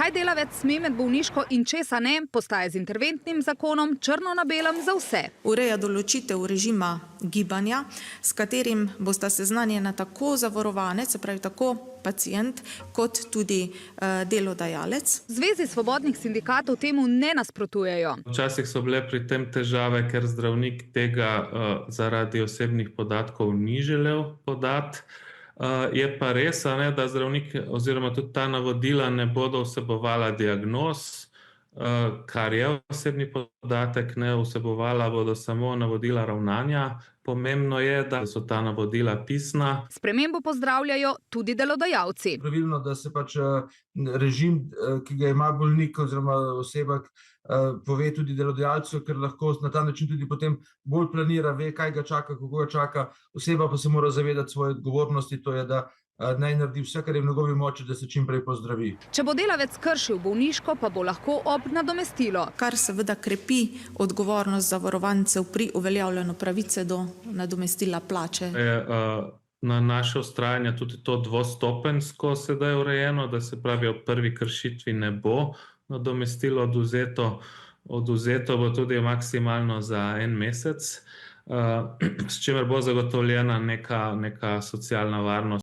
Kaj delavec sme med bolniško in česa ne, postaje z interventnim zakonom črno na belem za vse. Ureja določitev režima gibanja, s katerim bosta seznanjena tako zavarovanec, se pravi tako pacient, kot tudi delodajalec. Zvezi svobodnih sindikatov temu ne nasprotujejo. Včasih so bile pri tem težave, ker zdravnik tega zaradi osebnih podatkov ni želel podati. Je pa res, da zdravnik oziroma tudi ta navodila ne bodo vsebovala diagnoz, kar je osebni podatek, ne vsebovala bodo samo navodila ravnanja. Pomembno je, da so ta navodila pisna. Spremembo pozdravljajo tudi delodajalci. Pravilno, da se pač režim, ki ga ima bolnik oziroma oseba, pove tudi delodajalcu, ker lahko na ta način tudi potem bolj planira, ve, kaj ga čaka, kako ga čaka. Oseba pa se mora zavedati svoje odgovornosti, to je, da naj naredi vse, kar je v njegovi moči, da se čim prej pozdravi. Če bo delavec kršil bolniško, pa bo lahko ob nadomestilo. Kar seveda krepi odgovornost zavarovancev pri uveljavljanju pravice do nadomestila plače. Na naše vztrajanje tudi to dvostopenjsko sedaj urejeno, da se pravi, ob prvi kršitvi ne bo nadomestilo odvzeto. Odvzeto bo tudi maksimalno za 1 mesec, s čimer bo zagotovljena neka socialna varnost.